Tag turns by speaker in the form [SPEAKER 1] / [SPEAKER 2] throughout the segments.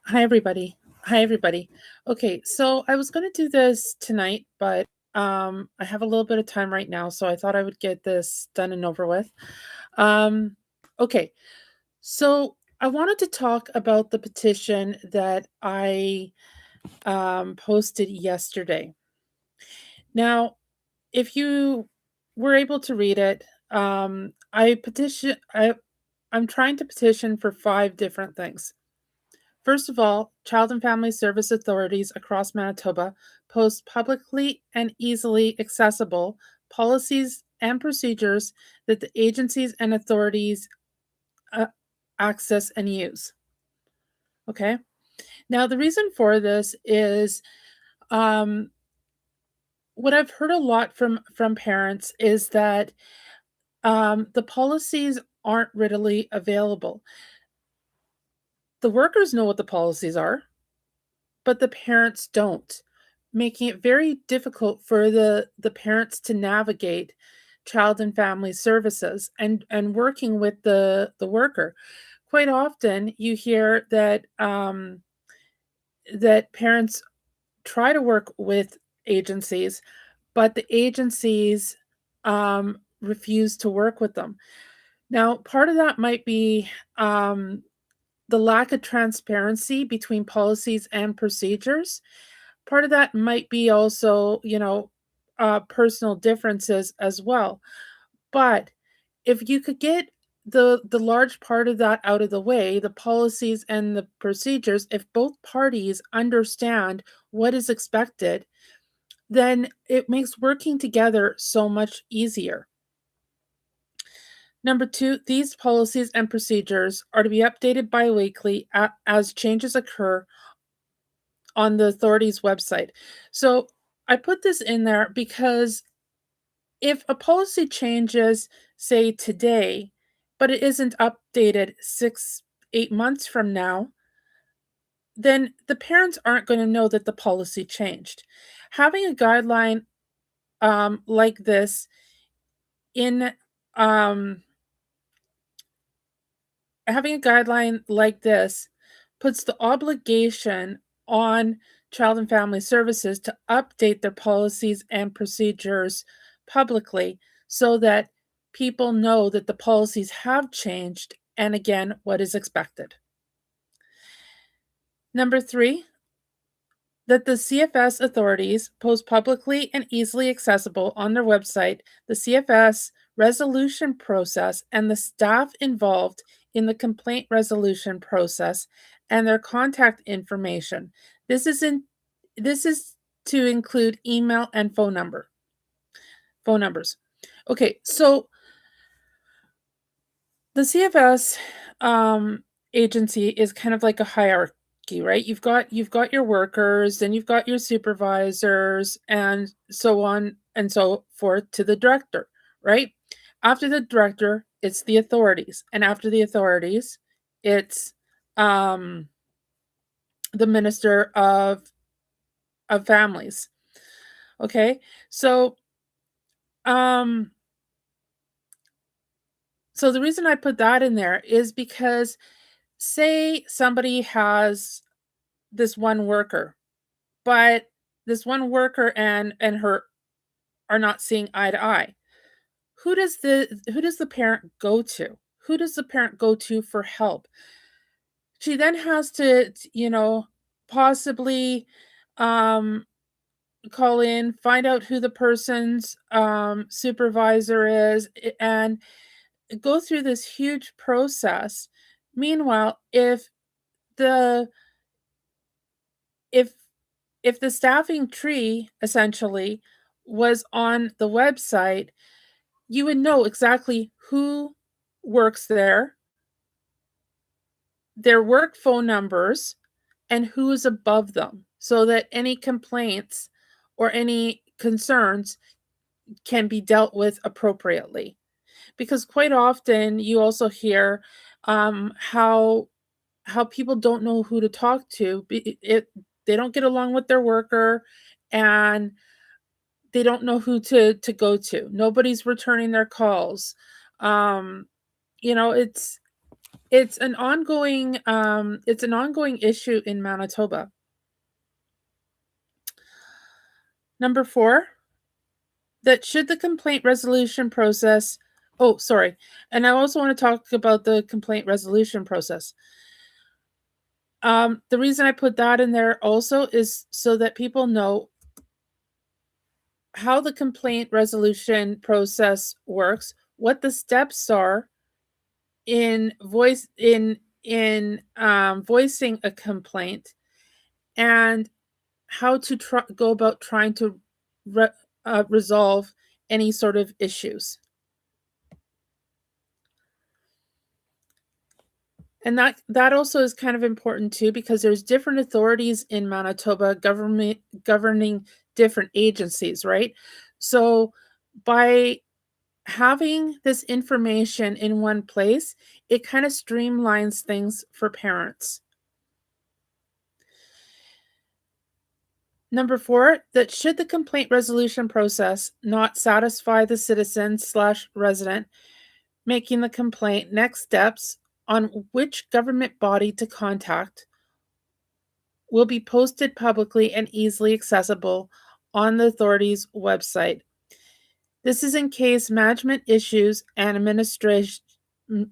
[SPEAKER 1] Hi, everybody. Hi, everybody. Okay, so I was going to do this tonight, but I have a little bit of time right now, so I thought I would get this done and over with. Um, okay, so I wanted to talk about the petition that I posted yesterday. Now, if you were able to read it, I'm trying to petition for five different things. First of all, Child and Family Service authorities across Manitoba post publicly and easily accessible policies and procedures that the agencies and authorities uh, access and use. Okay. Now, the reason for this is um, what I've heard a lot from parents is that the policies aren't readily available. The workers know what the policies are, but the parents don't, making it very difficult for the parents to navigate child and family services and working with the worker. Quite often, you hear that that parents try to work with agencies, but the agencies refuse to work with them. Now, part of that might be the lack of transparency between policies and procedures. Part of that might be also, personal differences as well. But if you could get the large part of that out of the way, the policies and the procedures, if both parties understand what is expected, then it makes working together so much easier. Number two, these policies and procedures are to be updated biweekly as changes occur on the authority's website. So I put this in there because if a policy changes, say today, but it isn't updated 8 months from now, then the parents aren't going to know that the policy changed. Having a guideline like this in um, having a guideline like this puts the obligation on Child and Family Services to update their policies and procedures publicly so that people know that the policies have changed and again what is expected. Number three, that the CFS authorities post publicly and easily accessible on their website the CFS resolution process and the staff involved in the complaint resolution process and their contact information. This is to include email and phone numbers. Okay, so the CFS agency is kind of like a hierarchy, right? You've got your workers, then you've got your supervisors, and so on and so forth to the director, right? After the director, it's the authorities, and after the authorities, it's um, the minister of families. Okay, so um, so the reason I put that in there is because say somebody has this one worker, but this one worker and her are not seeing eye to eye. Who does the parent go to? Who does the parent go to for help? She then has to, possibly um call in, find out who the person's supervisor is and go through this huge process. Meanwhile, the if if the staffing tree essentially was on the website, you would know exactly who works there, their work phone numbers, and who is above them so that any complaints or any concerns can be dealt with appropriately. Because quite often you also hear how people don't know who to talk to. They don't get along with their worker, and they don't know who to go to. Nobody's returning their calls. Um, it's it's an ongoing issue in Manitoba. Number 4, that should the complaint resolution process oh, sorry, and I also wanna talk about the complaint resolution process. The reason I put that in there also is so that people know how the complaint resolution process works, what the steps are in voicing a complaint, and how to go about trying to re resolve any sort of issues. And that also is kind of important too because there's different authorities in Manitoba government governing different agencies, right? So, by having this information in one place, it kinda streamlines things for parents. Number 4, that should the complaint resolution process not satisfy the citizen/resident making the complaint, next steps on which government body to contact will be posted publicly and easily accessible on the authority's website. This is in case management issues and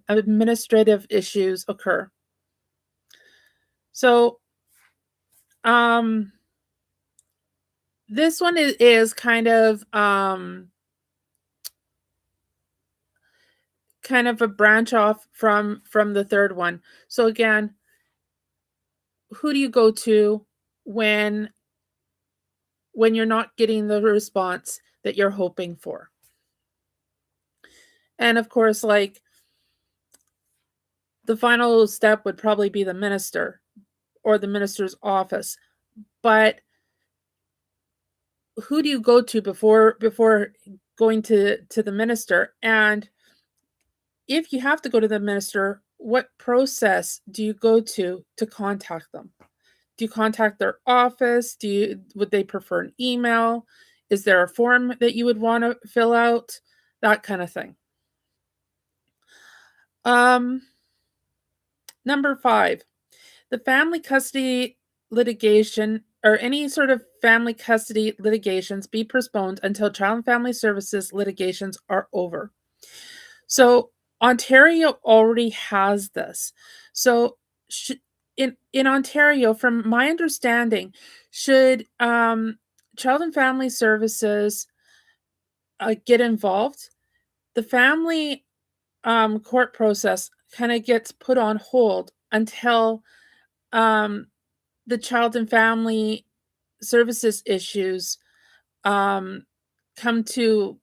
[SPEAKER 1] administrative issues occur. So, um, this one is kind of a branch off from the third one. So again, who do you go to when you're not getting the response that you're hoping for? And of course, like the final step would probably be the minister or the minister's office. But who do you go to before going to the minister? And if you have to go to the minister, what process do you go to contact them? Do you contact their office? Would they prefer an email? Is there a form that you would want to fill out? That kind of thing. Um, Number 5, the family custody litigation or any sort of family custody litigations be postponed until Child and Family Services litigations are over. So Ontario already has this. So sh- in Ontario, from my understanding, should Child and Family Services get involved, the family court process kind of gets put on hold until um, the Child and Family Services issues um, come to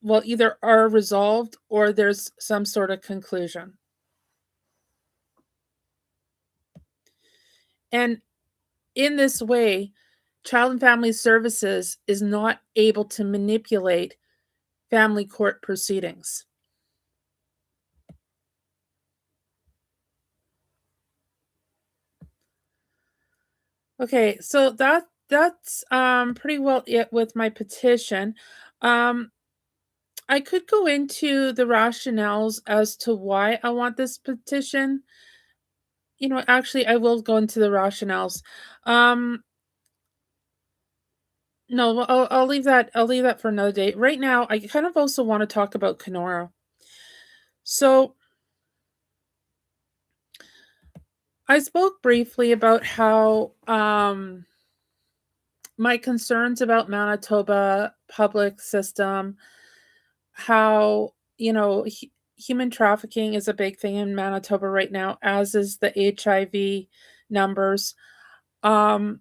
[SPEAKER 1] well, either are resolved or there's some sort of conclusion. And in this way, Child and Family Services is not able to manipulate family court proceedings. Okay, so that's pretty well it with my petition. Um I could go into the rationales as to why I want this petition. Actually I will go into the rationales. Um no, well, I'll leave that for another day. Right now, I kind of also want to talk about Kenora. So, I spoke briefly about how my concerns about Manitoba public system, how, human trafficking is a big thing in Manitoba right now, as is the HIV numbers. Um,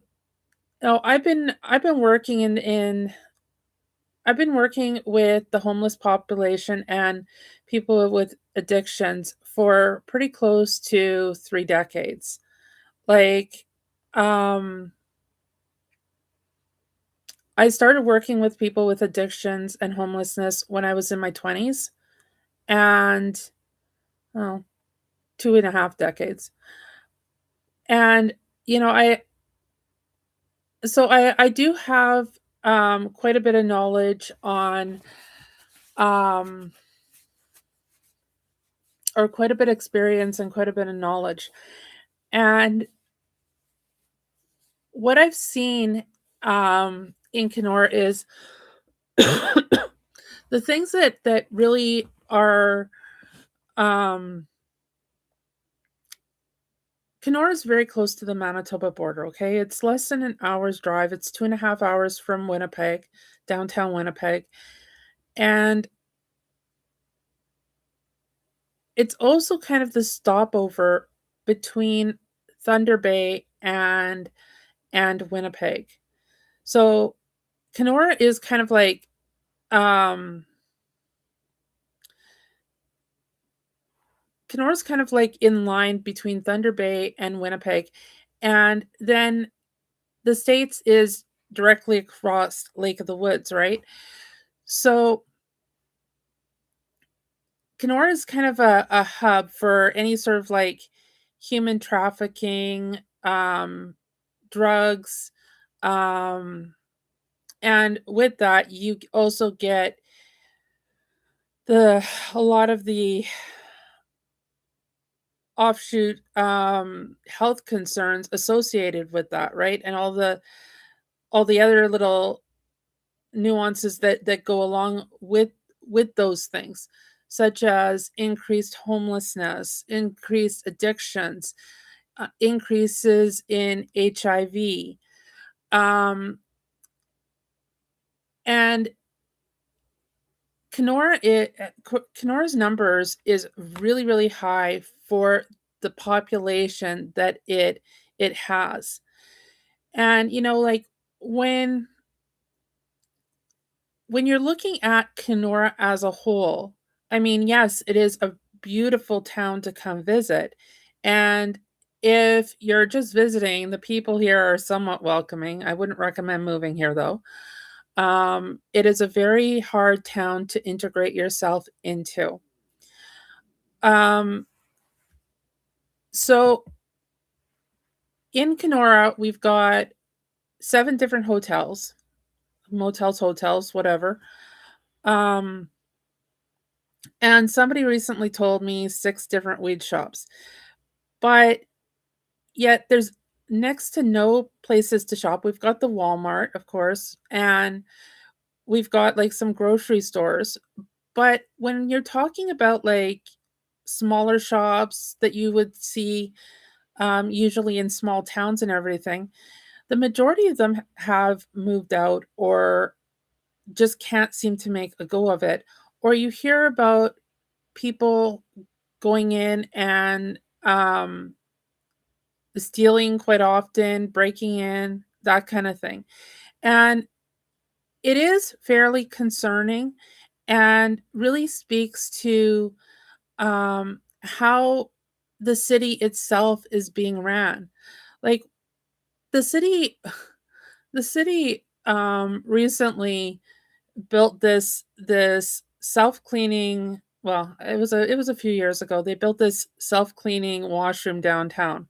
[SPEAKER 1] I've been working in I've been working with the homeless population and people with addictions for pretty close to 3 decades. Like, um, I started working with people with addictions and homelessness when I was in my 20s and, well, 2.5 decades. And, you know, I do have, quite a bit of knowledge on, um or quite a bit of experience and quite a bit of knowledge. And what I've seen in Kenora is the things that really are um Kenora is very close to the Manitoba border, okay? It's less than an hour's drive. It's 2.5 hours from Winnipeg, downtown Winnipeg. And it's also kind of the stopover between Thunder Bay and Winnipeg. So Kenora is kind of like um Kenora's kind of like in line between Thunder Bay and Winnipeg. And then the States is directly across Lake of the Woods, right? So Kenora is kind of a hub for any sort of like human trafficking, drugs, um, and with that, you also get the a lot of the offshoot health concerns associated with that, right? And all the other little nuances that go along with those things, such as increased homelessness, increased addictions, increases in HIV, um, and Kenora's numbers is really really high for the population that it has. And like when when you're looking at Kenora as a whole, I mean, yes, it is a beautiful town to come visit. And if you're just visiting, the people here are somewhat welcoming. I wouldn't recommend moving here though. It is a very hard town to integrate yourself into. Um, so in Kenora, we've got 7 different hotels, motels, hotels, whatever. Um, and somebody recently told me 6 different weed shops. But yet there's next to no places to shop. We've got the Walmart, of course, and we've got, like, some grocery stores. But when you're talking about, like, smaller shops that you would see, usually in small towns and everything, the majority of them have moved out or just can't seem to make a go of it. Or you hear about people going in and, stealing quite often, breaking in, that kinda thing. And it is fairly concerning and really speaks to, how the city itself is being ran. Like, the city recently built this self-cleaning, well, it was a few years ago. They built this self-cleaning washroom downtown.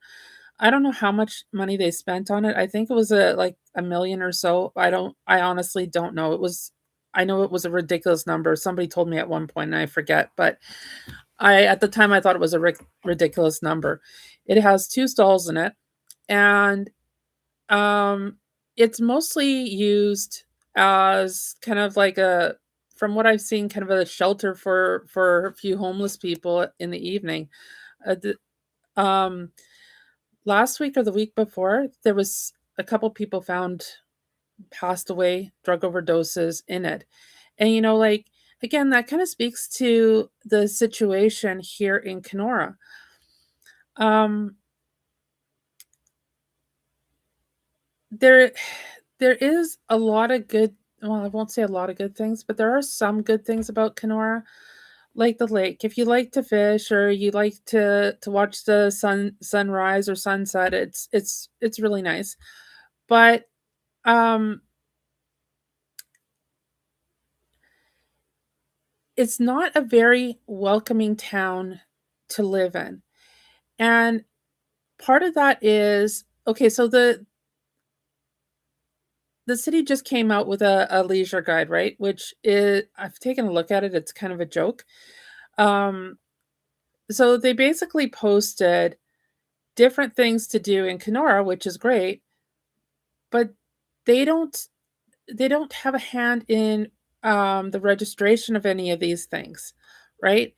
[SPEAKER 1] I don't know how much money they spent on it. I think it was like 1,000,000 or so. I honestly don't know. I know it was a ridiculous number. Somebody told me at one point and I forget, but at the time I thought it was a ridiculous number. It has 2 stalls in it, and um it's mostly used as kind of like from what I've seen, kind of a shelter for a few homeless people in the evening. The um Last week or the week before, there was a couple people found passed away, drug overdoses in it. And, like, again, that kind of speaks to the situation here in Kenora. Um, there, there is a lot of good, well, I won't say a lot of good things, but there are some good things about Kenora, like the lake. If you like to fish or you like to watch the sunrise or sunset, it's really nice. But um it's not a very welcoming town to live in. And part of that is, okay, so the city just came out with a leisure guide, right? Which is, I've taken a look at it, it's kind of a joke. Um, So they basically posted different things to do in Kenora, which is great, but they don't they don't have a hand in the registration of any of these things, right?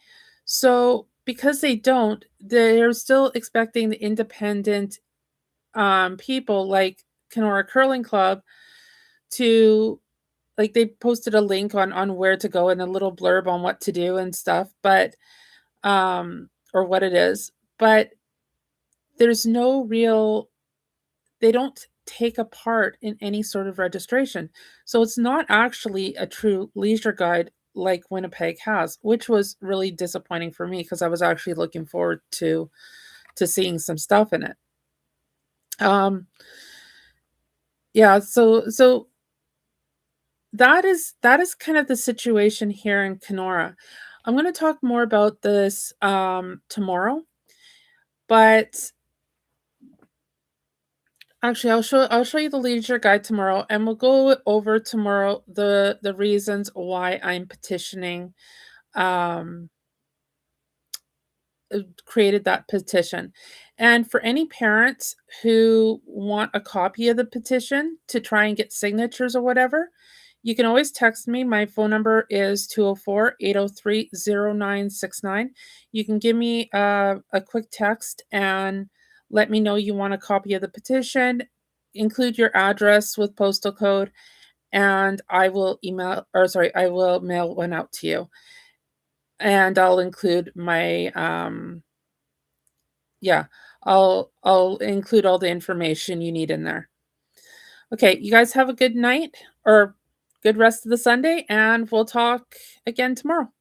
[SPEAKER 1] So because they don't, they're still expecting the independent people like Kenora Curling Club to, like, they posted a link on where to go and a little blurb on what to do and stuff, but or what it is, but there's no real, they don't take a part in any sort of registration. So it's not actually a true leisure guide like Winnipeg has, which was really disappointing for me because I was actually looking forward to seeing some stuff in it. Um yeah, so that is kind of the situation here in Kenora. I'm going to talk more about this tomorrow, but actually I'll show you the leisure guide tomorrow, and we'll go over tomorrow the reasons why I'm petitioning, um created that petition. And for any parents who want a copy of the petition to try and get signatures or whatever, you can always text me. My phone number is 204-803-0969. You can give me a quick text and let me know you want a copy of the petition, include your address with postal code, and I will I will mail one out to you. And I'll include my yeah, I'll include all the information you need in there. Okay, you guys have a good night or good rest of the Sunday, and we'll talk again tomorrow.